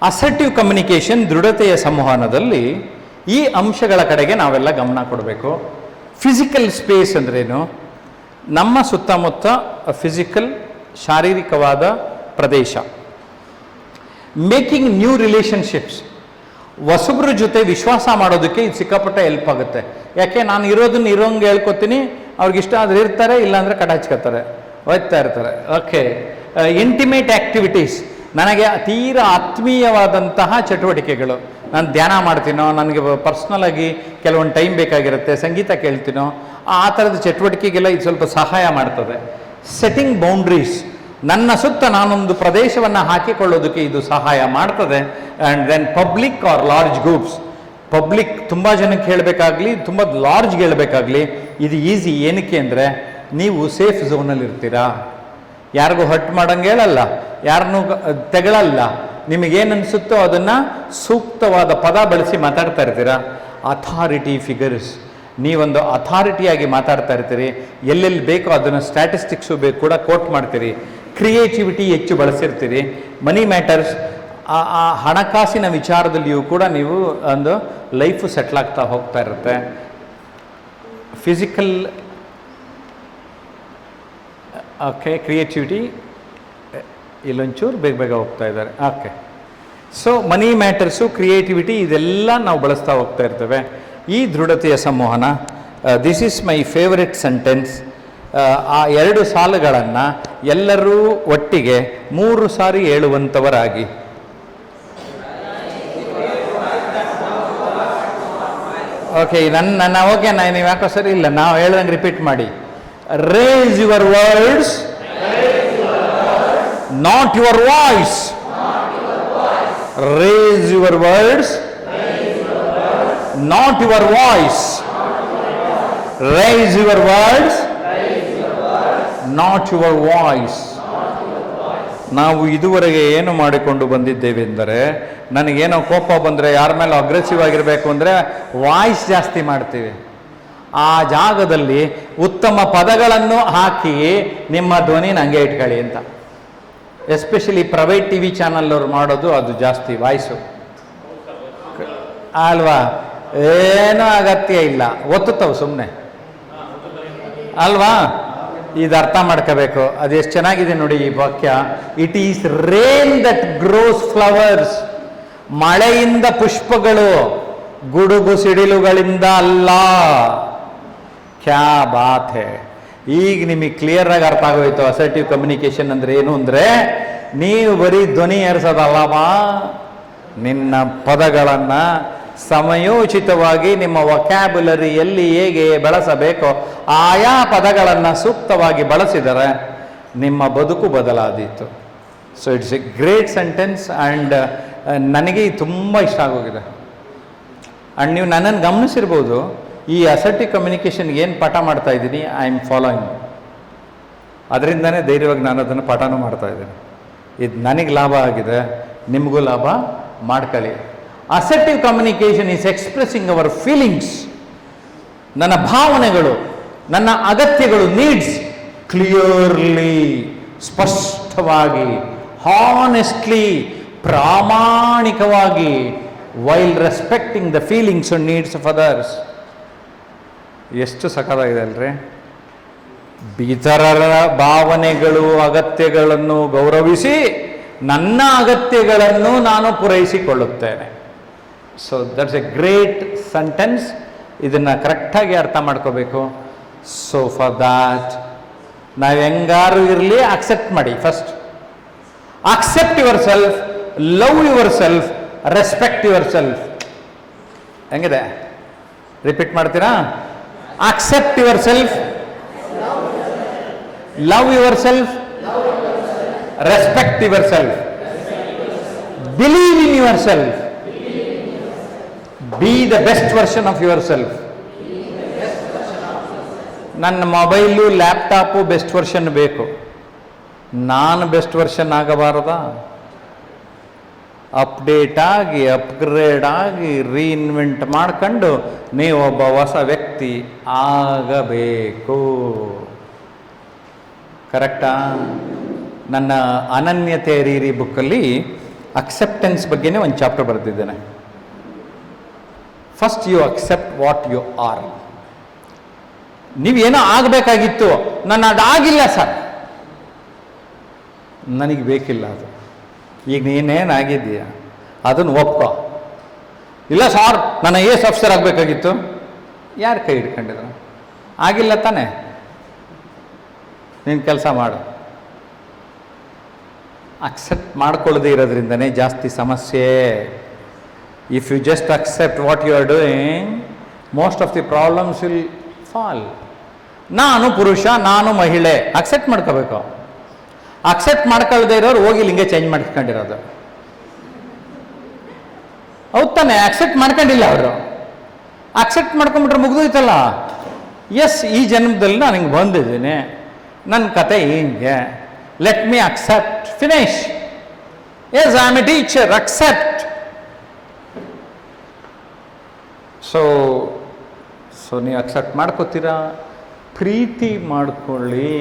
Assertive communication, ದೃಢತೆಯ ಸಂವಹನದಲ್ಲಿ ಈ ಅಂಶಗಳ ಕಡೆಗೆ ನಾವೆಲ್ಲ ಗಮನ ಕೊಡಬೇಕು. ಫಿಸಿಕಲ್ ಸ್ಪೇಸ್ ಅಂದ್ರೇನು? ನಮ್ಮ ಸುತ್ತಮುತ್ತ ಫಿಸಿಕಲ್, ಶಾರೀರಿಕವಾದ ಪ್ರದೇಶ. ಮೇಕಿಂಗ್ ನ್ಯೂ ರಿಲೇಷನ್ಶಿಪ್ಸ್, ಹೊಸಬ್ರ ಜೊತೆ ವಿಶ್ವಾಸ ಮಾಡೋದಕ್ಕೆ ಇದು ಸಿಕ್ಕಾಪಟ್ಟೆ ಹೆಲ್ಪ್ ಆಗುತ್ತೆ. ಯಾಕೆ, ನಾನು ಇರೋದನ್ನ ಇರೋಂಗೆ ಹೇಳ್ಕೊತೀನಿ, ಅವ್ರಿಗಿಷ್ಟ ಆದ್ರೆ ಇರ್ತಾರೆ, ಇಲ್ಲಾಂದರೆ ಕಟಾಚ್ಕೋತಾರೆ, ಹೋಗ್ತಾ ಇರ್ತಾರೆ. ಓಕೆ. ಇಂಟಿಮೇಟ್ ಆ್ಯಕ್ಟಿವಿಟೀಸ್, ನನಗೆ ತೀರ ಆತ್ಮೀಯವಾದಂತಹ ಚಟುವಟಿಕೆಗಳು. ನಾನು ಧ್ಯಾನ ಮಾಡ್ತೀನೋ, ನನಗೆ ಪರ್ಸ್ನಲಾಗಿ ಕೆಲವೊಂದು ಟೈಮ್ ಬೇಕಾಗಿರುತ್ತೆ, ಸಂಗೀತ ಕೇಳ್ತೀನೋ, ಆ ಥರದ ಚಟುವಟಿಕೆಗೆಲ್ಲ ಇದು ಸ್ವಲ್ಪ ಸಹಾಯ ಮಾಡ್ತದೆ. ಸೆಟ್ಟಿಂಗ್ ಬೌಂಡ್ರೀಸ್, ನನ್ನ ಸುತ್ತ ನಾನೊಂದು ಪ್ರದೇಶವನ್ನು ಹಾಕಿಕೊಳ್ಳೋದಕ್ಕೆ ಇದು ಸಹಾಯ ಮಾಡ್ತದೆ. And then public are large groups, public ತುಂಬ ಜನಕ್ಕೆ ಹೇಳಬೇಕಾಗ್ಲಿ, ತುಂಬ ಲಾರ್ಜ್ಗೆ ಹೇಳಬೇಕಾಗ್ಲಿ, ಇದು ಈಸಿ. ಏನಕ್ಕೆ ಅಂದರೆ ನೀವು ಸೇಫ್ ಝೋನಲ್ಲಿ ಇರ್ತೀರಾ, ಯಾರಿಗೂ ಹರ್ಟ್ ಮಾಡೋಂಗೆ ಹೇಳಲ್ಲ, ಯಾರನ್ನೂ ತೆಗಳಲ್ಲ, ನಿಮಗೇನು ಅನಿಸುತ್ತೋ ಅದನ್ನು ಸೂಕ್ತವಾದ ಪದ ಬಳಸಿ ಮಾತಾಡ್ತಾ ಇರ್ತೀರಾ. ಅಥಾರಿಟಿ ಫಿಗರ್ಸ್, ನೀವೊಂದು ಅಥಾರಿಟಿಯಾಗಿ ಮಾತಾಡ್ತಾ ಇರ್ತೀರಿ, ಎಲ್ಲೆಲ್ಲಿ ಬೇಕೋ ಅದನ್ನು ಸ್ಟ್ಯಾಟಿಸ್ಟಿಕ್ಸು ಬೇಕು ಕೂಡ ಕೋಟ್ ಮಾಡ್ತೀರಿ. ಕ್ರಿಯೇಟಿವಿಟಿ ಹೆಚ್ಚು ಬಳಸಿರ್ತೀರಿ. ಮನಿ ಮ್ಯಾಟರ್ಸ್, ಆ ಹಣಕಾಸಿನ ವಿಚಾರದಲ್ಲಿಯೂ ಕೂಡ ನೀವು ಒಂದು ಲೈಫು ಸೆಟ್ಲ್ ಆಗ್ತಾ ಹೋಗ್ತಾ ಇರುತ್ತೆ. ಫಿಸಿಕಲ್, ಓಕೆ, ಕ್ರಿಯೇಟಿವಿಟಿ ಇಲ್ಲೊಂಚೂರು ಬೇಗ ಬೇಗ ಹೋಗ್ತಾ ಇದ್ದಾರೆ. ಓಕೆ. ಸೊ ಮನಿ ಮ್ಯಾಟರ್ಸು, ಕ್ರಿಯೇಟಿವಿಟಿ, ಇದೆಲ್ಲ ನಾವು ಬಳಸ್ತಾ ಹೋಗ್ತಾ ಇರ್ತೇವೆ. ಈ ದೃಢತೆಯ ಸಂವಹನ, this is my favourite sentence. ಆ 2 ಸಾಲುಗಳನ್ನು ಎಲ್ಲರೂ ಒಟ್ಟಿಗೆ 3 ಸಾರಿ ಹೇಳುವಂಥವರಾಗಿ. ಓಕೆ, ನನ್ನ ಓಕೆ, ನೀವು ಯಾಕೋ ಸರಿ ಇಲ್ಲ, ನಾವು ಹೇಳ್ದಂಗೆ ರಿಪೀಟ್ ಮಾಡಿ. Race your words, not your voice. Raise your words, not your voice. Raise your words, not your voice. ನಾವು ಇದುವರೆಗೆ ಏನು ಮಾಡಿಕೊಂಡು ಬಂದಿದ್ದೇವೆ ಎಂದರೆ, ನನಗೇನೋ ಕೋಪ ಬಂದರೆ, ಯಾರ ಮೇಲೆ ಅಗ್ರೆಸಿವ್ ಆಗಿರಬೇಕು ಅಂದರೆ ವಾಯ್ಸ್ ಜಾಸ್ತಿ ಮಾಡ್ತೀವಿ. ಆ ಜಾಗದಲ್ಲಿ ಉತ್ತಮ ಪದಗಳನ್ನು ಹಾಕಿ ನಿಮ್ಮ ಧ್ವನಿ ನನಗೆ ಇಟ್ಕೊಳ್ಳಿ ಅಂತ. Especially private T V channel ಅವ್ರು ಮಾಡೋದು ಅದು ಜಾಸ್ತಿ ವಾಯ್ಸು ಅಲ್ವಾ. ಏನೂ ಅಗತ್ಯ ಇಲ್ಲ, ಒತ್ತುತ್ತವು ಸುಮ್ಮನೆ ಅಲ್ವಾ. ಇದು ಅರ್ಥ ಮಾಡ್ಕೋಬೇಕು. ಅದು ಎಷ್ಟು ಚೆನ್ನಾಗಿದೆ ನೋಡಿ ಈ ವಾಕ್ಯ. It is rain that grows flowers, ಮಳೆಯಿಂದ ಪುಷ್ಪಗಳು, ಗುಡುಗು ಸಿಡಿಲುಗಳಿಂದ ಅಲ್ಲ. ಕ್ಯಾ ಬಾತ್ ಹೇ. ಈಗ ನಿಮಗೆ ಕ್ಲಿಯರ್ ಆಗಿ ಅರ್ಥ ಆಗೋಯ್ತು ಅಸರ್ಟಿವ್ ಕಮ್ಯುನಿಕೇಷನ್ ಅಂದರೆ ಏನು ಅಂದರೆ, ನೀವು ಬರೀ ಧ್ವನಿ ಏರಿಸೋದಲ್ಲವಾ, ನಿನ್ನ ಪದಗಳನ್ನು ಸಮಯೋಚಿತವಾಗಿ ನಿಮ್ಮ ವೊಕ್ಯಾಬ್ಯುಲರಿಯಲ್ಲಿ ಹೇಗೆ ಬಳಸಬೇಕೋ ಆಯಾ ಪದಗಳನ್ನು ಸೂಕ್ತವಾಗಿ ಬಳಸಿದರೆ ನಿಮ್ಮ ಬದುಕು ಬದಲಾದೀತು. So it's a great sentence and ನನಗೆ ತುಂಬ ಇಷ್ಟ ಆಗೋಗಿದೆ. ಆ್ಯಂಡ್ ನೀವು ನನ್ನನ್ನು ಗಮನಿಸಿರ್ಬೋದು, ಈ ಅಸರ್ಟಿವ್ ಕಮ್ಯುನಿಕೇಷನ್ಗೆ ಏನು ಪಾಠ ಮಾಡ್ತಾ ಇದ್ದೀನಿ, ಐ ಆಮ್ ಫಾಲೋಯಿಂಗ್. ಅದರಿಂದನೇ ಧೈರ್ಯವಾಗಿ ನಾನು ಅದನ್ನು ಪಾಠನೂ ಮಾಡ್ತಾ ಇದ್ದೀನಿ. ಇದು ನನಗೆ ಲಾಭ ಆಗಿದೆ, ನಿಮಗೂ ಲಾಭ ಮಾಡ್ಕೊಳ್ಳಿ. Assertive communication is expressing our feelings, ನನ್ನ ಭಾವನೆಗಳು, ನನ್ನ ಅಗತ್ಯಗಳು, ನೀಡ್ಸ್ ಕ್ಲಿಯರ್ಲಿ, ಸ್ಪಷ್ಟವಾಗಿ, ಹಾನೆಸ್ಟ್ಲಿ, ಪ್ರಾಮಾಣಿಕವಾಗಿ, while respecting the feelings and needs of others. ಎಷ್ಟು ಸಖತ್ತಾಗಿದೆ ಅಲ್ರಿ. ಇತರರ ಭಾವನೆಗಳು, ಅಗತ್ಯಗಳನ್ನು ಗೌರವಿಸಿ ನನ್ನ ಅಗತ್ಯಗಳನ್ನು ನಾನು ಪೂರೈಸಿಕೊಳ್ಳುತ್ತೇನೆ. So that's a great sentence. ಇದನ್ನು ಕರೆಕ್ಟಾಗಿ ಅರ್ಥ ಮಾಡ್ಕೋಬೇಕು. ಸೊ ಫಾರ್ ದ್ಯಾಟ್ ನಾವು ಹೆಂಗಾರು ಇರಲಿ ಅಕ್ಸೆಪ್ಟ್ ಮಾಡಿ. First accept your self, love your self, respect your self. ಹೆಂಗಿದೆ? ರಿಪೀಟ್ ಮಾಡ್ತೀರಾ? Accept your self, love yourself, respect yourself, believe in yourself, be the best version of yourself. ನನ್ನ mobile, laptop best version ಬೇಕು, ನಾನು best version ಆಗಬಾರದಾ? Update ಆಗಿ, upgrade ಆಗಿ, reinvent ಮಾಡ್ಕೊಂಡು ನೀವೊಬ್ಬ ಹೊಸ ವ್ಯಕ್ತಿ ಆಗಬೇಕು. ಕರೆಕ್ಟಾ? ನನ್ನ ಅನನ್ಯತೆ ರೀರಿ ಬುಕ್ಕಲ್ಲಿ ಅಕ್ಸೆಪ್ಟೆನ್ಸ್ ಬಗ್ಗೆನೇ ಒಂದು ಚಾಪ್ಟರ್ ಬರೆದಿದ್ದೇನೆ. First you accept what you are. ನೀವೇನೋ ಆಗಬೇಕಾಗಿತ್ತು, ನಾನು ಅದಾಗಿಲ್ಲ ಸರ್, ನನಗೆ ಬೇಕಿಲ್ಲ ಅದು. ಈಗ ನೀನೇನಾಗಿದ್ದೀಯ ಅದನ್ನು ಒಪ್ಕೋ. ಇಲ್ಲ ಸಾರ್ ನಾನು ಐ ಎ ಎಸ್ ಆಫೀಸರ್ ಆಗಬೇಕಾಗಿತ್ತು, ಯಾರು ಕೈ ಹಿಡ್ಕೊಂಡಿದ್ರು? ಆಗಿಲ್ಲ ತಾನೆ, ನೀನು ಕೆಲಸ ಮಾಡು. ಅಕ್ಸೆಪ್ಟ್ ಮಾಡ್ಕೊಳ್ಳದೆ ಇರೋದ್ರಿಂದನೇ ಜಾಸ್ತಿ ಸಮಸ್ಯೆ. If you just accept what you are doing, most of the problems will fall. ನಾನು ಪುರುಷ, ನಾನು ಮಹಿಳೆ, ಅಕ್ಸೆಪ್ಟ್ ಮಾಡ್ಕೋಬೇಕು. ಅಕ್ಸೆಪ್ಟ್ ಮಾಡ್ಕೊಳ್ಳದೆ ಇರೋರು ಹೋಗಿ ಲಿಂಗ ಚೇಂಜ್ ಮಾಡ್ಕೊಂಡಿರೋದು. ಹೌದು ತಾನೆ? ಅಕ್ಸೆಪ್ಟ್ ಮಾಡ್ಕೊಂಡಿಲ್ಲ ಅವರು. ಅಕ್ಸೆಪ್ಟ್ ಮಾಡ್ಕೊಂಡ್ಬಿಟ್ರೆ ಮುಗಿದೋಯ್ತಲ್ಲ. ಎಸ್, ಈ ಜನ್ಮದಲ್ಲಿ ನಾನು ಹಿಂಗೆ ಬಂದಿದ್ದೀನಿ, ನನ್ನ ಕತೆ ಹಿಂಗೆ, let me accept, finish. Yes, I am a teacher, accept. So ನೀವು ಅಕ್ಸೆಪ್ಟ್ ಮಾಡ್ಕೋತೀರಾ, ಪ್ರೀತಿ ಮಾಡ್ಕೊಳ್ಳಿ.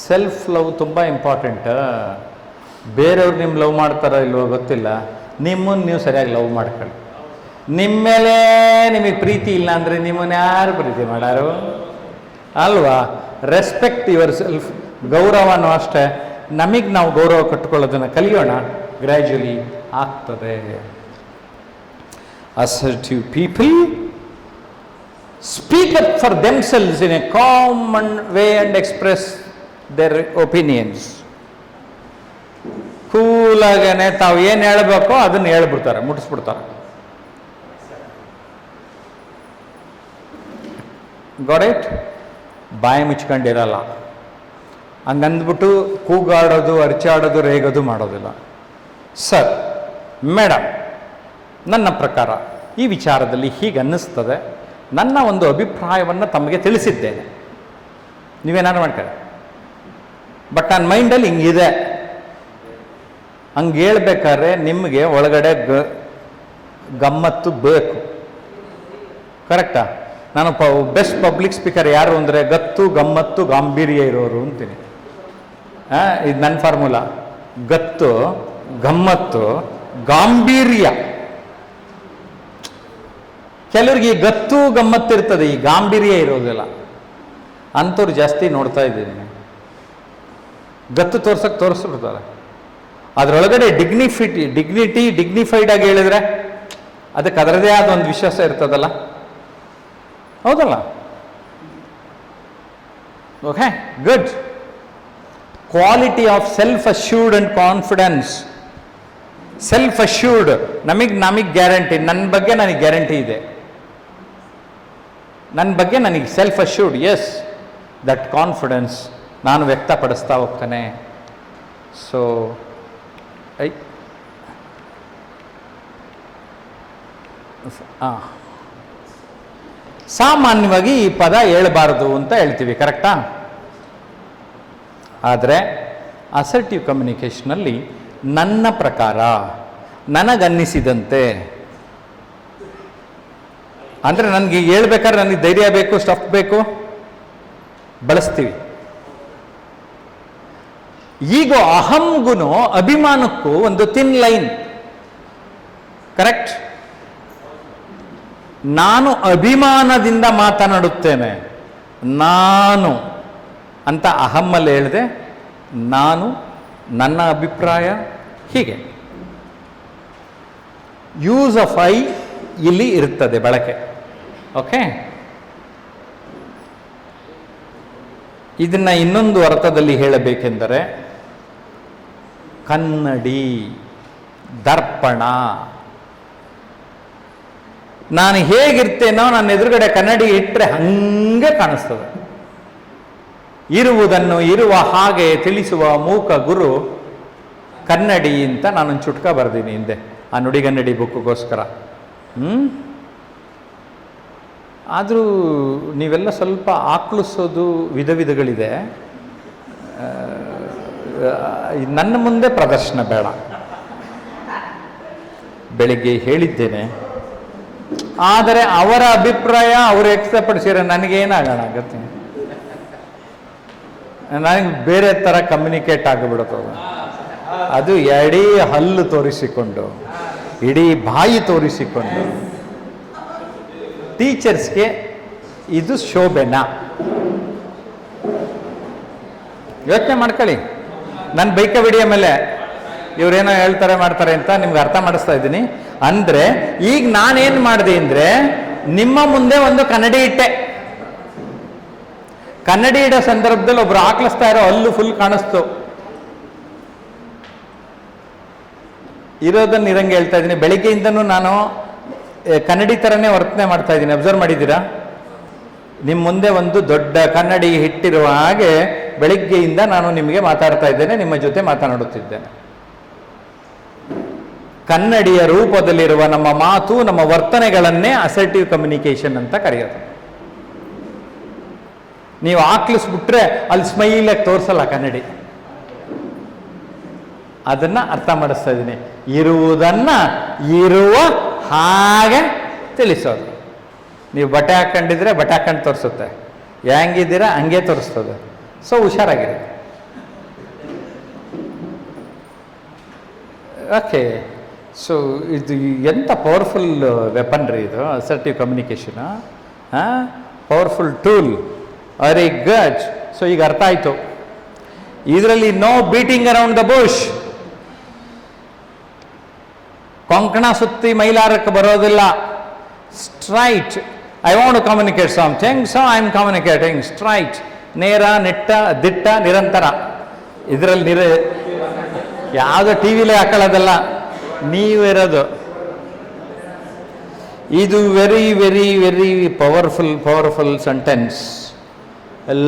ಸೆಲ್ಫ್ ಲವ್ ತುಂಬ ಇಂಪಾರ್ಟೆಂಟ್. ಬೇರೆಯವ್ರು ನಿಮ್ಮ ಲವ್ ಮಾಡ್ತಾರೋ ಇಲ್ವೋ ಗೊತ್ತಿಲ್ಲ, ನಿಮ್ಮನ್ನು ನೀವು ಸರಿಯಾಗಿ ಲವ್ ಮಾಡ್ಕೊಳ್ಳಿ. ನಿಮ್ಮ ಮೇಲೆ ನಿಮಗೆ ಪ್ರೀತಿ ಇಲ್ಲ ಅಂದರೆ ನಿಮ್ಮನ್ನು ಯಾರು ಪ್ರೀತಿ ಮಾಡಾರು ಅಲ್ವಾ? Respect your self. ಗೌರವನೂ ಅಷ್ಟೇ, ನಮಗೆ ನಾವು ಗೌರವ ಕಟ್ಕೊಳ್ಳೋದನ್ನು ಕಲಿಯೋಣ, ಗ್ರ್ಯಾಜುಲಿ ಆಗ್ತದೆ. Assertive people speak up for themselves in a common way and express their opinions. ಕೂಲಾಗೇನೆ ತಾವು ಏನು ಹೇಳಬೇಕೋ ಅದನ್ನು ಹೇಳ್ಬಿಡ್ತಾರೆ, ಮುಟ್ಟಿಸ್ಬಿಡ್ತಾರೆ. Got it? ಬಾಯಿ ಮುಚ್ಕೊಂಡಿರಲ್ಲ. ಹಂಗಂದ್ಬಿಟ್ಟು ಕೂಗಾಡೋದು, ಅರ್ಚಾಡೋದು, ರೇಗೋದು ಮಾಡೋದಿಲ್ಲ. ಸರ್, ಮೇಡಮ್, ನನ್ನ ಪ್ರಕಾರ ಈ ವಿಚಾರದಲ್ಲಿ ಹೀಗೆ ಅನ್ನಿಸ್ತದೆ, ನನ್ನ ಒಂದು ಅಭಿಪ್ರಾಯವನ್ನು ತಮಗೆ ತಿಳಿಸಿದ್ದೇನೆ, ನೀವೇನಾದ್ರು ಮಾಡ್ಕೊಳ್ಳಿ, ಬಟ್ ನನ್ನ ಮೈಂಡಲ್ಲಿ ಹಿಂಗಿದೆ. ಹಂಗೆ ಹೇಳ್ಬೇಕಾದ್ರೆ ನಿಮಗೆ ಒಳಗಡೆ ಗಮ್ಮತ್ತು ಬೇಕು. ಕರೆಕ್ಟಾ? ನಾನು ಬೆಸ್ಟ್ ಪಬ್ಲಿಕ್ ಸ್ಪೀಕರ್ ಯಾರು ಅಂದರೆ ಗತ್ತು, ಗಮ್ಮತ್ತು, ಗಾಂಭೀರ್ಯ ಇರೋರು ಅಂತೀನಿ. ಇದು ನನ್ನ ಫಾರ್ಮುಲಾ. ಗತ್ತು, ಗಮ್ಮತ್ತು, ಗಾಂಭೀರ್ಯ. ಕೆಲವ್ರಿಗೆ ಈ ಗತ್ತು ಗಮ್ಮತ್ತಿರ್ತದೆ, ಈ ಗಾಂಭೀರ್ಯ ಇರೋದಿಲ್ಲ. ಅಂಥವ್ರು ಜಾಸ್ತಿ ನೋಡ್ತಾ ಇದ್ದೀನಿ. ಗತ್ತು ತೋರಿಸ್ಬಿಡ್ತಾರೆ, ಅದರೊಳಗಡೆ ಡಿಗ್ನಿಫೈಡ್ ಆಗಿ ಹೇಳಿದ್ರೆ ಅದಕ್ಕೆ ಅದರದೇ ಆದ ಒಂದು ವಿಶ್ವಾಸ ಇರ್ತದಲ್ಲ, ಹೌದಲ್ಲ? Okay, good. Quality of self assured and confidence. Self assured, ನಮಗೆ ಗ್ಯಾರಂಟಿ, ನನ್ನ ಬಗ್ಗೆ ನನಗೆ ಗ್ಯಾರಂಟಿ ಇದೆ, ನನ್ನ ಬಗ್ಗೆ ನನಗೆ self assured, yes, that confidence ನಾನು ವ್ಯಕ್ತಪಡಿಸ್ತಾ ಹೋಗ್ತಾನೆ. ಸೊ ಸಾಮಾನ್ಯವಾಗಿ ಈ ಪದ ಹೇಳಬಾರದು ಅಂತ ಹೇಳ್ತೀವಿ, ಕರೆಕ್ಟಾ? ಆದರೆ ಅಸರ್ಟಿವ್ ಕಮ್ಯುನಿಕೇಷನಲ್ಲಿ ನನ್ನ ಪ್ರಕಾರ, ನನಗನ್ನಿಸಿದಂತೆ, ಅಂದರೆ ನನಗೆ ಹೇಳ್ಬೇಕಾದ್ರೆ ನನಗೆ ಧೈರ್ಯ ಬೇಕು, ಸ್ಟಫ್ ಬೇಕು, ಬಳಸ್ತೀವಿ. ಈಗ ಅಹಂಗೂ ಅಭಿಮಾನಕ್ಕೂ ಒಂದು ಥಿನ್ ಲೈನ್, ಕರೆಕ್ಟ್? ನಾನು ಅಭಿಮಾನದಿಂದ ಮಾತನಾಡುತ್ತೇನೆ, ನಾನು ಅಂತ ಅಹಮ್ಮಲ್ಲಿ ಹೇಳಿದೆ, ನಾನು, ನನ್ನ ಅಭಿಪ್ರಾಯ, ಹೀಗೆ ಯೂಸ್ ಆಫ್ ಐ ಇಲ್ಲಿ ಇರುತ್ತದೆ ಬಳಕೆ. ಓಕೆ, ಇದನ್ನ ಇನ್ನೊಂದು ಅರ್ಥದಲ್ಲಿ ಹೇಳಬೇಕೆಂದರೆ ಕನ್ನಡಿ, ದರ್ಪಣ. ನಾನು ಹೇಗಿರ್ತೇನೋ ನನ್ನ ಎದುರುಗಡೆ ಕನ್ನಡಿ ಇಟ್ಟರೆ ಹಂಗೆ ಕಾಣಿಸ್ತದೆ. ಇರುವುದನ್ನು ಇರುವ ಹಾಗೆ ತಿಳಿಸುವ ಮೂಕ ಗುರು ಕನ್ನಡಿ ಅಂತ ನಾನೊಂದು ಚುಟ್ಕ ಬರ್ದೀನಿ ಹಿಂದೆ, ಆ ನುಡಿಗನ್ನಡಿ ಬುಕ್ಗೋಸ್ಕರ. ಆದರೂ ನೀವೆಲ್ಲ ಸ್ವಲ್ಪ ಆಕ್ಳಿಸೋದು ವಿಧಗಳಿದೆ. ನನ್ನ ಮುಂದೆ ಪ್ರದರ್ಶನ ಬೇಡ. ಬೆಳಿಗ್ಗೆ ಹೇಳಿದ್ದೇನೆ, ಆದರೆ ಅವರ ಅಭಿಪ್ರಾಯ ಅವರು ವ್ಯಕ್ತಪಡಿಸಿರೋ ನನಗೇನಾಗೋಣ ಆಗತ್ತೆ, ನನಗೆ ಬೇರೆ ಥರ ಕಮ್ಯುನಿಕೇಟ್ ಆಗಿಬಿಡುತ್ತದು. ಅದು ಎಡೀ ಹಲ್ಲು ತೋರಿಸಿಕೊಂಡು, ಇಡೀ ಬಾಯಿ ತೋರಿಸಿಕೊಂಡು. ಟೀಚರ್ಸ್ಗೆ ಇದು ಶೋಭೆನಾ? ಯೋಚನೆ ಮಾಡ್ಕೊಳ್ಳಿ. ನನ್ನ ಬೈಕ ವಿಡಿಯೋ ಮೇಲೆ ಇವರೇನೋ ಹೇಳ್ತಾರೆ ಮಾಡ್ತಾರೆ ಅಂತ ನಿಮ್ಗೆ ಅರ್ಥ ಮಾಡಿಸ್ತಾ ಇದ್ದೀನಿ. ಅಂದರೆ ಈಗ ನಾನೇನು ಮಾಡಿದೆ ಅಂದರೆ, ನಿಮ್ಮ ಮುಂದೆ ಒಂದು ಕನ್ನಡಿ ಇಟ್ಟೆ. ಕನ್ನಡಿ ಇಡೋ ಸಂದರ್ಭದಲ್ಲಿ ಒಬ್ರು ಹಾಕ್ಲಿಸ್ತಾ ಇರೋ ಹಲ್ಲು ಫುಲ್ ಕಾಣಿಸ್ತು. ಇರೋದನ್ನ ಇರಂಗೆ ಹೇಳ್ತಾ ಇದ್ದೀನಿ. ಬೆಳಿಗ್ಗೆಯಿಂದನೂ ನಾನು ಕನ್ನಡಿ ಥರನೇ ವರ್ತನೆ ಮಾಡ್ತಾ ಇದ್ದೀನಿ. ಅಬ್ಸರ್ವ್ ಮಾಡಿದ್ದೀರಾ? ನಿಮ್ಮ ಮುಂದೆ ಒಂದು ದೊಡ್ಡ ಕನ್ನಡಿ ಇಟ್ಟಿರುವ ಹಾಗೆ ಬೆಳಿಗ್ಗೆಯಿಂದ ನಾನು ನಿಮಗೆ ಮಾತಾಡ್ತಾ ಇದ್ದೇನೆ, ನಿಮ್ಮ ಜೊತೆ ಮಾತನಾಡುತ್ತಿದ್ದೇನೆ. ಕನ್ನಡಿಯ ರೂಪದಲ್ಲಿರುವ ನಮ್ಮ ಮಾತು, ನಮ್ಮ ವರ್ತನೆಗಳನ್ನೇ ಅಸರ್ಟಿವ್ ಕಮ್ಯುನಿಕೇಶನ್ ಅಂತ ಕರೆಯೋದು. ನೀವು ಆಕ್ಲಿಸ್ಬಿಟ್ರೆ ಅಲ್ಲಿ ಸ್ಮೈಲಾಗಿ ತೋರಿಸಲ್ಲ ಕನ್ನಡಿ. ಅದನ್ನ ಅರ್ಥ ಮಾಡಿಸ್ತಾ ಇದ್ದೀನಿ. ಇರುವುದನ್ನ ಇರುವ ಹಾಗೆ ತಿಳಿಸೋದು. ನೀವು ಬಟ್ಟೆ ಹಾಕೊಂಡಿದ್ರೆ ಬಟ್ಟೆ ಹಾಕೊಂಡು ತೋರಿಸುತ್ತೆ, ಹೆಂಗಿದ್ದೀರಾ ಹಂಗೆ ತೋರಿಸ್ತದೆ. ಸೊ ಹುಷಾರಾಗಿರಿ. ಓಕೆ, ಸೊ ಇದು ಎಂಥ ಪವರ್ಫುಲ್ ವೆಪನ್ ರೀ ಇದು, assertive communication. Powerful tool. Very good. So ಈಗ ಅರ್ಥ ಆಯಿತು. ಇದರಲ್ಲಿ no beating around the bush. ಕೊಂಕಣ ಸುತ್ತಿ ಮೈಲಾರಕ್ಕೆ ಬರೋದಿಲ್ಲ. Straight. I want to communicate something, so I am communicating. Straight. ನೇರ, ನೆಟ್ಟ, ದಿಟ್ಟ, ನಿರಂತರ. ಇದರಲ್ಲಿ ಯಾವುದೋ ಟಿ ವಿಲೇ ಹಾಕೊಳ್ಳೋದಲ್ಲ, ನೀವಿರೋದು. ಇದು very very very powerful sentence.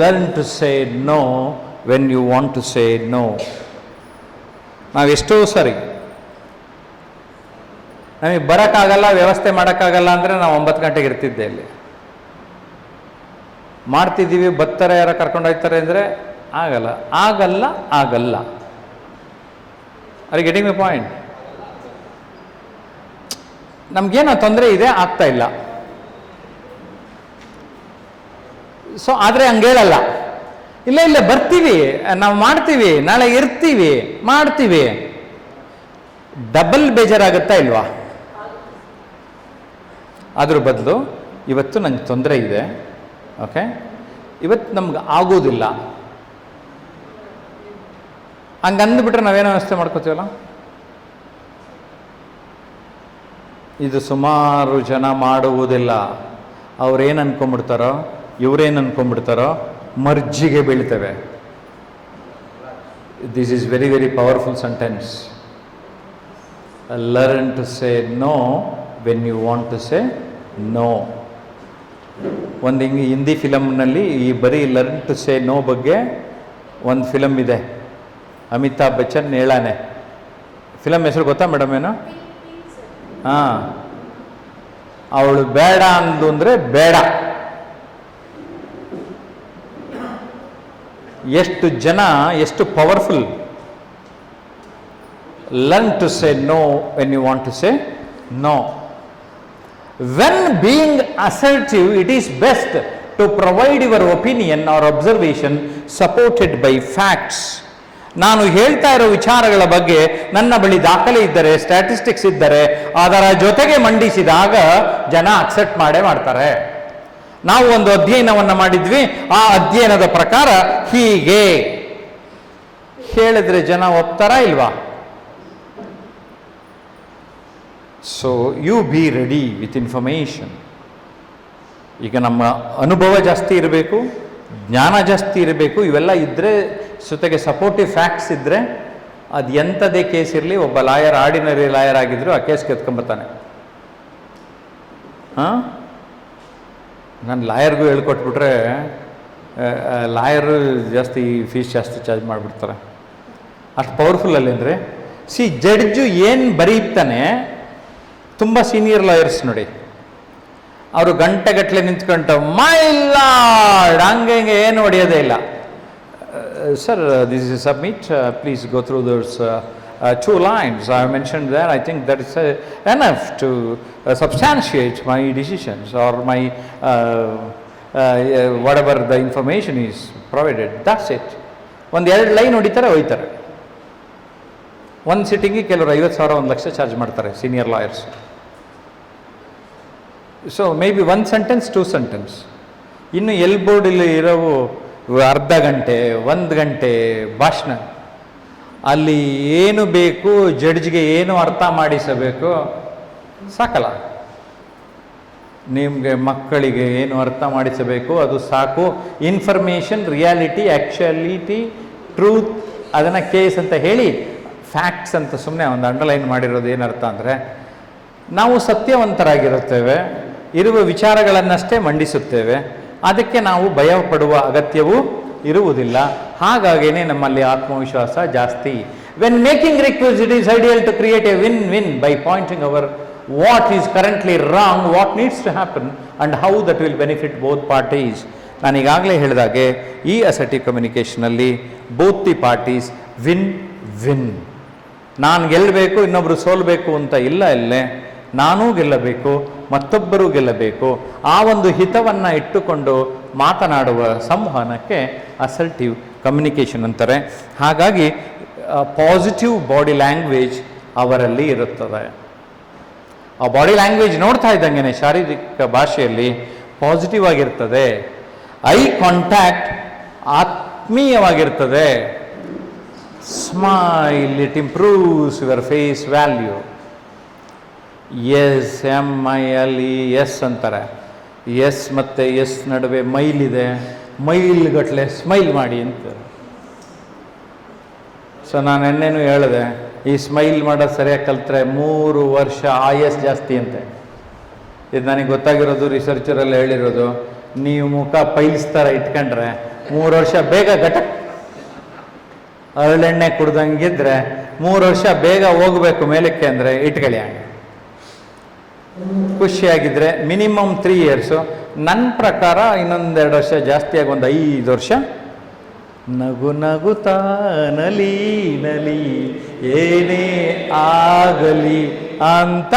Learn to say no when you want to say no. ನಾವೆಷ್ಟೋ ಸರಿ ನಮಗೆ ಬರೋಕ್ಕಾಗಲ್ಲ, ವ್ಯವಸ್ಥೆ ಮಾಡೋಕ್ಕಾಗಲ್ಲ ಅಂದರೆ ನಾವು 9 ಗಂಟೆಗೆ ಇರ್ತಿದ್ದೆ ಇಲ್ಲಿ. ಮಾಡ್ತಿದ್ದೀವಿ, ಬರ್ತಾರೆ, ಯಾರೋ ಕರ್ಕೊಂಡು ಹೋಗ್ತಾರೆ ಅಂದರೆ ಆಗಲ್ಲ. Are you getting my point? ನಮಗೇನೋ ತೊಂದರೆ ಇದೆ, ಆಗ್ತಾ ಇಲ್ಲ. ಸೊ ಆದರೆ ಹಂಗೆ ಹೇಳಲ್ಲ. ಇಲ್ಲ ಬರ್ತೀವಿ, ನಾವು ಮಾಡ್ತೀವಿ, ನಾಳೆ ಇರ್ತೀವಿ, ಮಾಡ್ತೀವಿ. ಡಬಲ್ ಬೇಜಾರಾಗುತ್ತಾ ಇಲ್ವಾ? ಅದ್ರ ಬದಲು ಇವತ್ತು ನನಗೆ ತೊಂದರೆ ಇದೆ, ಓಕೆ, ಇವತ್ತು ನಮ್ಗೆ ಆಗೋದಿಲ್ಲ, ಹಂಗೆ ಅಂದ್ಬಿಟ್ರೆ ನಾವೇನೋ ವ್ಯವಸ್ಥೆ ಮಾಡ್ಕೋತೀವಲ್ಲ. ಇದು ಸುಮಾರು ಜನ ಮಾಡುವುದಿಲ್ಲ. ಅವ್ರೇನು ಅನ್ಕೊಂಡ್ಬಿಡ್ತಾರೋ, ಇವರೇನು ಅನ್ಕೊಂಡ್ಬಿಡ್ತಾರೋ, ಮರ್ಜಿಗೆ ಬೀಳ್ತವೆ. This is very very powerful sentence. Learn to say no when you want to say no. ಒಂದು ಹಿಂದಿ ಫಿಲಮ್ನಲ್ಲಿ ಈ ಬರೀ ಲರ್ನ್ ಟು ಸೇ ನೋ ಬಗ್ಗೆ ಒಂದು ಫಿಲಮ್ ಇದೆ. ಅಮಿತಾಬ್ ಬಚ್ಚನ್ ಹೇಳಾನೆ. ಫಿಲಮ್ ಹೆಸರು ಗೊತ್ತಾ ಮೇಡಮ್? ಏನು? ಹಾಂ, ಅವಳು ಬೇಡ ಅಂದು ಅಂದರೆ ಬೇಡ. ಎಷ್ಟು ಜನ, ಎಷ್ಟು powerful. Learn to say no when you want to say no. When being assertive, it is best to provide your opinion or observation supported by facts. ನಾನು ಹೇಳ್ತಾ ಇರೋ ವಿಚಾರಗಳ ಬಗ್ಗೆ ನನ್ನ ಬಳಿ ದಾಖಲೆ ಇದ್ದರೆ, ಸ್ಟ್ಯಾಟಿಸ್ಟಿಕ್ಸ್ ಇದ್ದರೆ, ಅದರ ಜೊತೆಗೆ ಮಂಡಿಸಿದಾಗ ಜನ ಅಕ್ಸೆಪ್ಟ್ ಮಾಡ್ತಾರೆ. ನಾವು ಒಂದು ಅಧ್ಯಯನವನ್ನು ಮಾಡಿದ್ವಿ, ಆ ಅಧ್ಯಯನದ ಪ್ರಕಾರ ಹೀಗೆ ಹೇಳಿದ್ರೆ ಜನ ಒಪ್ತಾರಾ ಇಲ್ವಾ? So you be ready with information. ಈಗ ನಮ್ಮ ಅನುಭವ ಜಾಸ್ತಿ ಇರಬೇಕು, ಜ್ಞಾನ ಜಾಸ್ತಿ ಇರಬೇಕು. ಇವೆಲ್ಲ ಇದ್ದರೆ, ಜೊತೆಗೆ ಸಪೋರ್ಟಿವ್ ಫ್ಯಾಕ್ಟ್ಸ್ ಇದ್ದರೆ, ಅದು ಎಂಥದೇ ಕೇಸ್ ಇರಲಿ, ಒಬ್ಬ ಲಾಯರ್, ಆರ್ಡಿನರಿ ಲಾಯರ್ ಆಗಿದ್ದರೂ ಆ ಕೇಸ್ ಗೆದ್ಕೊಂಬರ್ತಾನೆ. ಹಾಂ, ನಾನು ಲಾಯರ್ಗೂ ಹೇಳ್ಕೊಟ್ಬಿಟ್ರೆ ಲಾಯರು ಜಾಸ್ತಿ ಫೀಸ್ ಜಾಸ್ತಿ ಚಾರ್ಜ್ ಮಾಡಿಬಿಡ್ತಾರೆ. ಅಷ್ಟು ಪವರ್ಫುಲ್ ಅಲ್ಲೇನ್ರಿ. ಜಡ್ಜು ಏನು ಬರೀತಾನೆ, ತುಂಬ ಸೀನಿಯರ್ ಲಾಯರ್ಸ್ ನೋಡಿ, ಅವರು ಗಂಟೆಗಟ್ಟಲೆ ನಿಂತ್ಕೊಂಡು ಮೈ ಲಾರ್ಡ್ ಹಂಗೆ ಏನು ಹೊಡೆಯೋದೇ ಇಲ್ಲ. Sir, this is submit, please go through those 2 lines I have mentioned there. I think that is enough to substantiate my decisions or my whatever the information is provided. That's it. 1-2 line ಹೊಡಿತಾರೆ, ಹೋಯ್ತಾರೆ. ಒಂದು ಸಿಟ್ಟಿಂಗಿಗೆ ಕೆಲವರು 50,000 1 lakh charge ಮಾಡ್ತಾರೆ senior lawyers. So may be 1 sentence 2 sentence. ಇನ್ನು L ಬೋರ್ಡಲ್ಲಿ ಇರೋವು ಅರ್ಧ ಗಂಟೆ 1 ಗಂಟೆ ಭಾಷಣ. ಅಲ್ಲಿ ಏನು ಬೇಕು, ಜಡ್ಜ್ಗೆ ಏನು ಅರ್ಥ ಮಾಡಿಸಬೇಕು, ಸಾಕಲ್ಲ. ನಿಮಗೆ ಮಕ್ಕಳಿಗೆ ಏನು ಅರ್ಥ ಮಾಡಿಸಬೇಕು ಅದು ಸಾಕು. ಇನ್ಫಾರ್ಮೇಷನ್, ರಿಯಾಲಿಟಿ, ಆ್ಯಕ್ಚುಯಾಲಿಟಿ, ಟ್ರೂತ್, ಅದನ್ನು ಕೇಸ್ ಅಂತ ಹೇಳಿ ಫ್ಯಾಕ್ಟ್ಸ್ ಅಂತ ಸುಮ್ಮನೆ ಒಂದು ಅಂಡರ್ಲೈನ್ ಮಾಡಿರೋದು ಏನರ್ಥ ಅಂದರೆ, ನಾವು ಸತ್ಯವಂತರಾಗಿರುತ್ತೇವೆ, ಇರುವ ವಿಚಾರಗಳನ್ನಷ್ಟೇ ಮಂಡಿಸುತ್ತೇವೆ, ಅದಕ್ಕೆ ನಾವು ಭಯಪಡುವ ಅಗತ್ಯವೂ ಇರುವುದಿಲ್ಲ. ಹಾಗಾಗಿಯೇ ನಮ್ಮಲ್ಲಿ ಆತ್ಮವಿಶ್ವಾಸ ಜಾಸ್ತಿ. When making request it is ideal to create a win win by pointing our what is currently wrong, what needs to happen and how that will benefit both parties. ನಾನು ಈಗಾಗಲೇ ಹೇಳಿದಾಗೆ ಈ ಅಸರ್ಟಿವ್ ಕಮ್ಯುನಿಕೇಷನಲ್ಲಿ both the parties win win. ನಾನು ಗೆಲ್ಲಬೇಕು, ಇನ್ನೊಬ್ಬರು ಸೋಲಬೇಕು ಅಂತ ಇಲ್ಲ. ಇಲ್ಲೇ ನಾನೂ ಗೆಲ್ಲಬೇಕು, ಮತ್ತೊಬ್ಬರೂ ಗೆಲ್ಲಬೇಕು. ಆ ಒಂದು ಹಿತವನ್ನು ಇಟ್ಟುಕೊಂಡು ಮಾತನಾಡುವ ಸಂವಹನಕ್ಕೆ ಅಸರ್ಟಿವ್ ಕಮ್ಯುನಿಕೇಷನ್ ಅಂತಾರೆ. ಹಾಗಾಗಿ ಪಾಸಿಟಿವ್ ಬಾಡಿ ಲ್ಯಾಂಗ್ವೇಜ್ ಅವರಲ್ಲಿ ಇರುತ್ತದೆ. ಆ ಬಾಡಿ ಲ್ಯಾಂಗ್ವೇಜ್ ನೋಡ್ತಾ ಇದ್ದಂಗೆ ಶಾರೀರಿಕ ಭಾಷೆಯಲ್ಲಿ ಪಾಸಿಟಿವ್ ಆಗಿರ್ತದೆ. ಐ ಕಾಂಟ್ಯಾಕ್ಟ್ ಆತ್ಮೀಯವಾಗಿರ್ತದೆ. Smile, it improves your face value. S, MILE, S ಅಂತಾರೆ. ಎಸ್ ಮತ್ತು ಎಸ್ ನಡುವೆ ಮೈಲಿದೆ, ಮೈಲ್ಗಟ್ಟಲೆ ಸ್ಮೈಲ್ ಮಾಡಿ ಅಂತಾರೆ. ಸೊ ನಾನು ಎನ್ನೇನು ಹೇಳಿದೆ, ಈ ಸ್ಮೈಲ್ ಮಾಡೋದು ಸರಿಯಾಗಿ ಕಲ್ತ್ರೆ 3 ವರ್ಷ ಆಯಸ್ ಜಾಸ್ತಿ ಅಂತೆ. ಇದು ನನಗೆ ಗೊತ್ತಾಗಿರೋದು, ರಿಸರ್ಚರಲ್ಲಿ ಹೇಳಿರೋದು. ನೀವು ಮುಖ ಪೈಲ್ಸ್ ಥರ ಇಟ್ಕೊಂಡ್ರೆ 3 ವರ್ಷ ಬೇಗ ಅರಳೆಣ್ಣೆ ಕುಡ್ದಂಗಿದ್ರೆ 3 ವರ್ಷ ಬೇಗ ಹೋಗಬೇಕು ಮೇಲಕ್ಕೆ ಅಂದರೆ ಇಟ್ಕೊಳ್ಳಿ. ಹಂಗೆ ಖುಷಿಯಾಗಿದ್ದರೆ ಮಿನಿಮಮ್ 3 ಇಯರ್ಸು. ನನ್ನ ಪ್ರಕಾರ ಇನ್ನೊಂದು 2 ವರ್ಷ ಜಾಸ್ತಿಯಾಗಿ ಒಂದು 5 ವರ್ಷ ನಗು ನಗುತ್ತಾ ನಲಿ ನಲಿ ಏನೇ ಆಗಲಿ ಅಂತ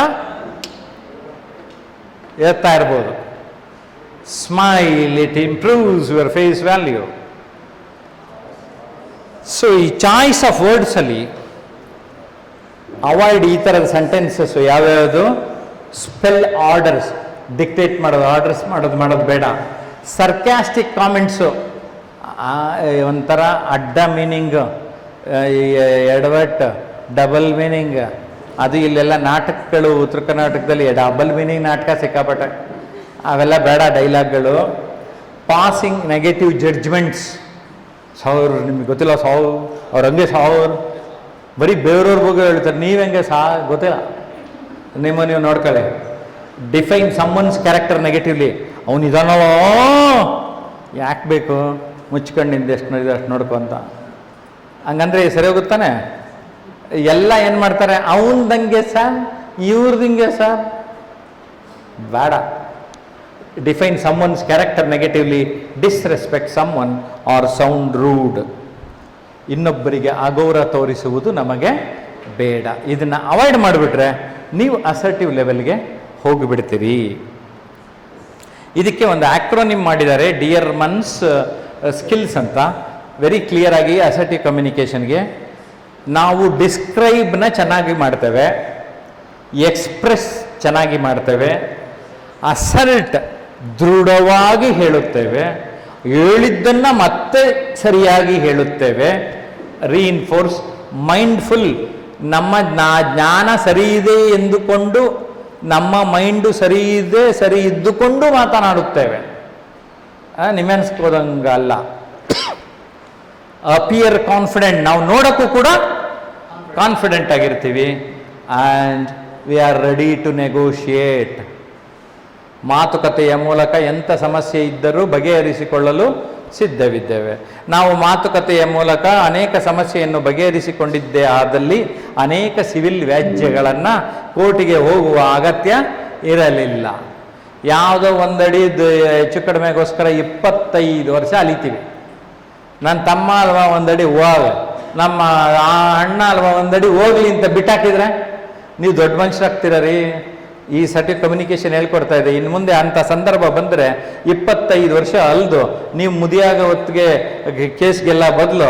ಹೇಳ್ತಾ ಇರ್ಬೋದು. Smile, it improves your face value. So ಈ ಚಾಯ್ಸ್ ಆಫ್ ವರ್ಡ್ಸಲ್ಲಿ ಅವಾಯ್ಡ್ ಈ ಥರದ ಸೆಂಟೆನ್ಸಸ್ಸು ಯಾವ್ಯಾವುದು. ಸ್ಪೆಲ್ ಆರ್ಡರ್ಸ್, ಡಿಕ್ಟೇಟ್ ಮಾಡೋದು, ಆರ್ಡರ್ಸ್ ಮಾಡೋದು ಬೇಡ. ಸರ್ಕ್ಯಾಸ್ಟಿಕ್ ಕಾಮೆಂಟ್ಸು, ಒಂಥರ ಅಡ್ಡ ಮೀನಿಂಗ್, ಎಡವಟ್, ಡಬಲ್ ಮೀನಿಂಗ್, ಅದು ಇಲ್ಲೆಲ್ಲ ನಾಟಕಗಳು ಉತ್ತರ ಕರ್ನಾಟಕದಲ್ಲಿ ಡಬಲ್ ಮೀನಿಂಗ್ ನಾಟಕ ಸಿಕ್ಕಾಪಟ್ಟೆ. ಅವೆಲ್ಲ ಬೇಡ ಡೈಲಾಗ್ಗಳು. ಪಾಸಿಂಗ್ ನೆಗೆಟಿವ್ ಜಡ್ಜ್ಮೆಂಟ್ಸ್, ನಿಮ್ಗೆ ಗೊತ್ತಿಲ್ಲ ಅವ್ರು ಹಂಗೆ ಬರೀ ಬೇರೆಯವ್ರ ಬಗ್ಗೆ ಹೇಳ್ತಾರೆ, ನೀವು ಹೆಂಗೆ ಗೊತ್ತಿಲ್ಲ, ನೀವು ನೋಡ್ಕೊಳ್ಳಿ. Define someone's character negatively. ಅವನು ಇದಾನೋ, ಯಾಕೆ ಬೇಕು, ಮುಚ್ಕೊಂಡಿಂದ ಎಷ್ಟು ನೋಡಿದೆ ಅಷ್ಟು ನೋಡ್ಕೊ ಅಂತ. ಹಂಗಂದ್ರೆ ಸರಿ ಹೋಗುತ್ತಾನೆ. ಎಲ್ಲ ಏನು ಮಾಡ್ತಾರೆ, ಅವನದಂಗೆ ಸರ್, ಇವ್ರದಿಂಗೆ ಸರ್, ಬೇಡ. Define someone's character negatively, disrespect someone or sound rude. ಇನ್ನೊಬ್ಬರಿಗೆ ಅಗೌರವ ತೋರಿಸುವುದು ನಮಗೆ ಬೇಡ. ಇದನ್ನು ಅವಾಯ್ಡ್ ಮಾಡಿಬಿಟ್ರೆ ನೀವು ಅಸರ್ಟಿವ್ ಲೆವೆಲ್ಗೆ ಹೋಗಿಬಿಡ್ತೀರಿ. ಇದಕ್ಕೆ ಒಂದು ಆಕ್ರೋನಿಮ್ ಮಾಡಿದ್ದಾರೆ, ಡಿಯರ್ಮನ್ಸ್ ಸ್ಕಿಲ್ಸ್ ಅಂತ. ವೆರಿ ಕ್ಲಿಯರ್ ಆಗಿ ಅಸರ್ಟಿವ್ ಕಮ್ಯುನಿಕೇಷನ್ಗೆ ನಾವು ಡಿಸ್ಕ್ರೈಬ್ನ ಚೆನ್ನಾಗಿ ಮಾಡ್ತೇವೆ, ಎಕ್ಸ್ಪ್ರೆಸ್ ಚೆನ್ನಾಗಿ ಮಾಡ್ತೇವೆ, ಅಸರ್ಟ್ ದೃಢವಾಗಿ ಹೇಳುತ್ತೇವೆ, ಹೇಳಿದ್ದನ್ನು ಮತ್ತೆ ಸರಿಯಾಗಿ ಹೇಳುತ್ತೇವೆ, ರೀಇನ್ಫೋರ್ಸ್ ಮೈಂಡ್ಫುಲ್, ನಮ್ಮ ಜ್ಞಾನ ಸರಿ ಇದೆ ಎಂದುಕೊಂಡು ನಮ್ಮ ಮೈಂಡು ಸರಿ ಇದ್ದುಕೊಂಡು ಮಾತನಾಡುತ್ತೇವೆ. ನಿಮ್ಮೆನ್ಸ್ಕೋದಂಗಲ್ಲ. ಅಪಿಯರ್ ಕಾನ್ಫಿಡೆಂಟ್, ನಾವು ನೋಡೋಕ್ಕೂ ಕೂಡ ಕಾನ್ಫಿಡೆಂಟ್ ಆಗಿರ್ತೀವಿ. And we are ready to negotiate. ಮಾತುಕತೆಯ ಮೂಲಕ ಎಂಥ ಸಮಸ್ಯೆ ಇದ್ದರೂ ಬಗೆಹರಿಸಿಕೊಳ್ಳಲು ಸಿದ್ಧವಿದ್ದೇವೆ. ನಾವು ಮಾತುಕತೆಯ ಮೂಲಕ ಅನೇಕ ಸಮಸ್ಯೆಯನ್ನು ಬಗೆಹರಿಸಿಕೊಂಡಿದ್ದೇ ಆದಲ್ಲಿ ಅನೇಕ ಸಿವಿಲ್ ವ್ಯಾಜ್ಯಗಳನ್ನು ಕೋರ್ಟಿಗೆ ಹೋಗುವ ಅಗತ್ಯ ಇರಲಿಲ್ಲ. ಯಾವುದೋ ಒಂದಡಿ ಹೆಚ್ಚು ಕಡಿಮೆಗೋಸ್ಕರ 25 ವರ್ಷ ಅಲಿತೀವಿ. ನನ್ನ ತಮ್ಮ ಅಲ್ವಾ ಒಂದಡಿ ಹೋಗ, ನಮ್ಮ ಅಣ್ಣ ಅಲ್ವಾ ಒಂದಡಿ ಹೋಗ್ಲಿ ಅಂತ ಬಿಟ್ಟಾಕಿದ್ರೆ ನೀವು ದೊಡ್ಡ ಮನುಷ್ಯರಾಗ್ತೀರ ರೀ. ಈ ಸರ್ಟಿಫ್ ಕಮ್ಯುನಿಕೇಷನ್ ಹೇಳ್ಕೊಡ್ತಾ ಇದೆ. ಇನ್ನು ಮುಂದೆ ಅಂಥ ಸಂದರ್ಭ ಬಂದರೆ 25 ವರ್ಷ ಅಲ್ದು ನೀವು ಮುದಿಯಾಗ ಹೊತ್ತಿಗೆ ಕೇಸ್ಗೆಲ್ಲ ಬದಲು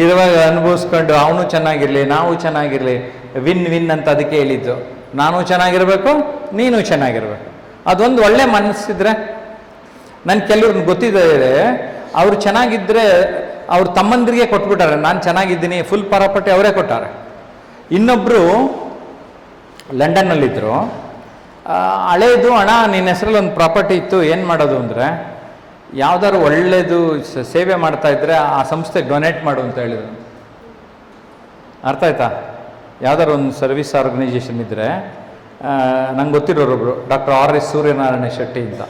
ಇರುವಾಗ ಅನುಭವಿಸ್ಕೊಂಡು ಅವನು ಚೆನ್ನಾಗಿರಲಿ, ನಾವು ಚೆನ್ನಾಗಿರಲಿ, ವಿನ್ ವಿನ್ ಅಂತ ಅದಕ್ಕೆ ಹೇಳಿದ್ದು. ನಾನು ಚೆನ್ನಾಗಿರಬೇಕು, ನೀನು ಚೆನ್ನಾಗಿರ್ಬೇಕು. ಅದೊಂದು ಒಳ್ಳೆ ಮನಸ್ಸಿದ್ರೆ. ನನ್ನ ಕೆಲವ್ರನ್ನ ಗೊತ್ತಿದೆ, ಅವ್ರು ಚೆನ್ನಾಗಿದ್ದರೆ ಅವ್ರ ತಮ್ಮಂದಿರಿಗೆ ಕೊಟ್ಬಿಟ್ಟಾರೆ, ನಾನು ಚೆನ್ನಾಗಿದ್ದೀನಿ, ಫುಲ್ ಪ್ರಾಪರ್ಟಿ ಅವರೇ ಕೊಟ್ಟಾರೆ. ಇನ್ನೊಬ್ಬರು ಲಂಡನ್ನಲ್ಲಿದ್ದರು, ಹಳೇದು ಅಣ್ಣ ನಿನ್ನ ಹೆಸರಲ್ಲಿ ಒಂದು ಪ್ರಾಪರ್ಟಿ ಇತ್ತು, ಏನು ಮಾಡೋದು ಅಂದರೆ ಯಾವ್ದಾದ್ರು ಒಳ್ಳೇದು ಸೇವೆ ಮಾಡ್ತಾಯಿದ್ರೆ ಆ ಸಂಸ್ಥೆಗೆ ಡೊನೇಟ್ ಮಾಡು ಅಂತ ಹೇಳಿದ್ರು. ಅರ್ಥ ಆಯ್ತಾ? ಯಾವ್ದಾದ್ರು ಒಂದು ಸರ್ವಿಸ್ ಆರ್ಗನೈಸೇಷನ್ ಇದ್ದರೆ, ನಂಗೆ ಗೊತ್ತಿರೋರೊಬ್ಬರು ಡಾಕ್ಟರ್ RS ಸೂರ್ಯನಾರಾಯಣ ಶೆಟ್ಟಿ ಅಂತ,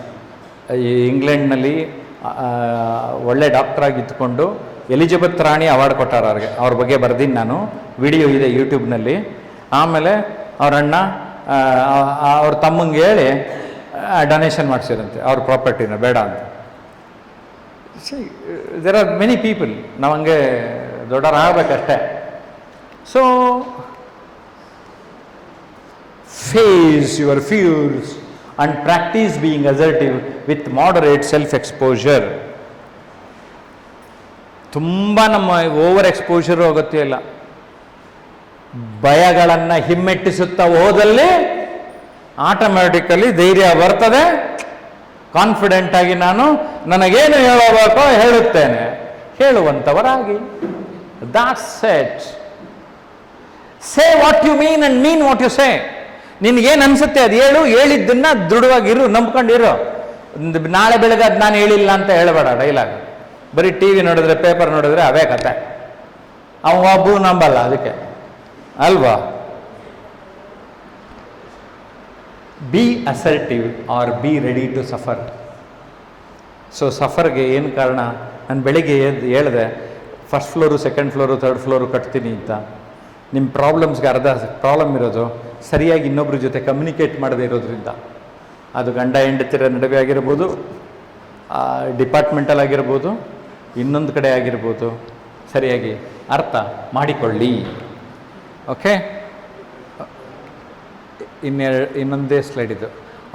ಈ ಇಂಗ್ಲೆಂಡ್ನಲ್ಲಿ ಒಳ್ಳೆ ಡಾಕ್ಟ್ರಾಗಿ ಇದ್ದುಕೊಂಡು ಎಲಿಜಬೆತ್ ರಾಣಿ ಅವಾರ್ಡ್ ಕೊಟ್ಟಾರ ಅವ್ರಿಗೆ. ಅವ್ರ ಬಗ್ಗೆ ಬರ್ದೀನಿ ನಾನು, ವಿಡಿಯೋ ಇದೆ ಯೂಟ್ಯೂಬ್ನಲ್ಲಿ. ಆಮೇಲೆ ಅವ್ರ ಅಣ್ಣ ಅವ್ರ ತಮ್ಮಂಗೆ ಹೇಳಿ ಡೊನೇಷನ್ ಮಾಡಿಸಿರಂತೆ ಅವ್ರ ಪ್ರಾಪರ್ಟಿನ ಬೇಡ ಅಂತ. ದೇರ್ ಆರ್ ಮೆನಿ ಪೀಪಲ್, ನಾವು ಹಂಗೆ ದೊಡ್ಡವರಾಗಬೇಕಷ್ಟೇ. So face your fears and practice being assertive with moderate self-exposure. ತುಂಬ ನಮ್ಮ ಓವರ್ ಎಕ್ಸ್ಪೋಜರ್ ಅಗತ್ಯ ಇಲ್ಲ. ಭಯಗಳನ್ನು ಹಿಮ್ಮೆಟ್ಟಿಸುತ್ತಾ ಹೋದಲ್ಲಿ ಆಟೋಮ್ಯಾಟಿಕಲಿ ಧೈರ್ಯ ಬರ್ತದೆ. ಕಾನ್ಫಿಡೆಂಟ್ ಆಗಿ ನಾನು ನನಗೇನು ಹೇಳಬೇಕೋ ಹೇಳುತ್ತೇನೆ, ಹೇಳುವಂಥವರಾಗಿ. That's it. Say what you mean and mean what you say. ನಿನಗೇನು ಅನಿಸುತ್ತೆ ಅದು ಹೇಳು, ಹೇಳಿದ್ದನ್ನು ದೃಢವಾಗಿರು, ನಂಬ್ಕೊಂಡಿರು. ನಾಳೆ ಬೆಳಗ್ಗೆ ಅದು ನಾನು ಹೇಳಿಲ್ಲ ಅಂತ ಹೇಳಬೇಡ ಡೈಲಾಗ್. ಬರೀ TV ನೋಡಿದ್ರೆ, ಪೇಪರ್ ನೋಡಿದ್ರೆ ಅವೇ ಕತೆ. ಅವ ಒಬ್ಬರು ನಂಬಲ್ಲ ಅದಕ್ಕೆ ಅಲ್ವಾ. Be assertive or be ready to suffer. So ಸಫರ್ಗೆ ಏನು ಕಾರಣ? ನಾನು ಬೆಳಿಗ್ಗೆ ಹೇಳಿದೆ, first floor, second floor, third floor ಕಟ್ತೀನಿ ಅಂತ. ನಿಮ್ಮ ಪ್ರಾಬ್ಲಮ್ಸ್ಗೆ ಅರ್ಧ ಪ್ರಾಬ್ಲಮ್ ಇರೋದು ಸರಿಯಾಗಿ ಇನ್ನೊಬ್ಬರ ಜೊತೆ ಕಮ್ಯುನಿಕೇಟ್ ಮಾಡದೇ ಇರೋದ್ರಿಂದ. ಅದು ಗಂಡ ಹೆಂಡತಿರ ನಡುವೆ ಆಗಿರ್ಬೋದು, ಡಿಪಾರ್ಟ್ಮೆಂಟಲ್ ಆಗಿರ್ಬೋದು, ಇನ್ನೊಂದು ಕಡೆ ಆಗಿರ್ಬೋದು. ಸರಿಯಾಗಿ ಅರ್ಥ ಮಾಡಿಕೊಳ್ಳಿ. ಓಕೆ, ಇನ್ನೊಂದೇ ಸ್ಲೈಡ್ ಇದು.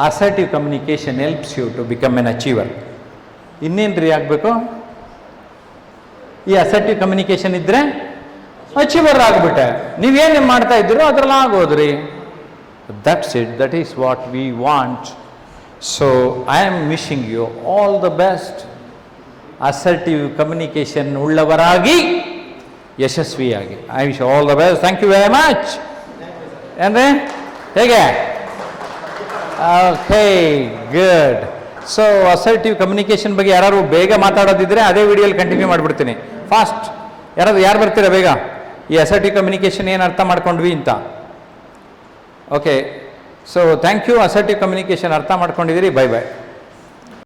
Assertive communication helps you to become an achiever. ಇನ್ನೇನು ರೀ ಆಗಬೇಕು? ಈ ಅಸರ್ಟಿವ್ ಕಮ್ಯುನಿಕೇಷನ್ ಇದ್ದರೆ ಅಚೀವರ್ ಆಗಿಬಿಟ್ಟೆ. ನೀವೇನು ಮಾಡ್ತಾ ಇದ್ದೀರೋ ಅದರಲ್ಲಿ ಆಗೋದ್ರಿ. That's it. That is what we want. So I am wishing you all the best. Assertive communication ಉಳ್ಳವರಾಗಿ ಯಶಸ್ವಿಯಾಗಿ. I wish all the best. Thank you very much. ಏನ್ರಿ ಹೇಗೆ? Okay, good. So assertive communication ಬಗ್ಗೆ ಯಾರು ಬೇಗ ಮಾತಾಡೋದಿದ್ರೆ ಅದೇ ವಿಡಿಯೋಲಿ continue ಮಾಡಿಬಿಡ್ತೀನಿ ಫಾಸ್ಟ್. ಯಾರು ಬರ್ತೀರಾ ಬೇಗ? ಈ ಅಸರ್ಟಿವ್ ಕಮ್ಯುನಿಕೇಷನ್ ಏನು ಅರ್ಥ ಮಾಡ್ಕೊಂಡ್ವಿ ಅಂತ. Okay, so thank you. Assertive communication ಅರ್ಥ ಮಾಡ್ಕೊಂಡಿದ್ದೀರಿ. Bye by.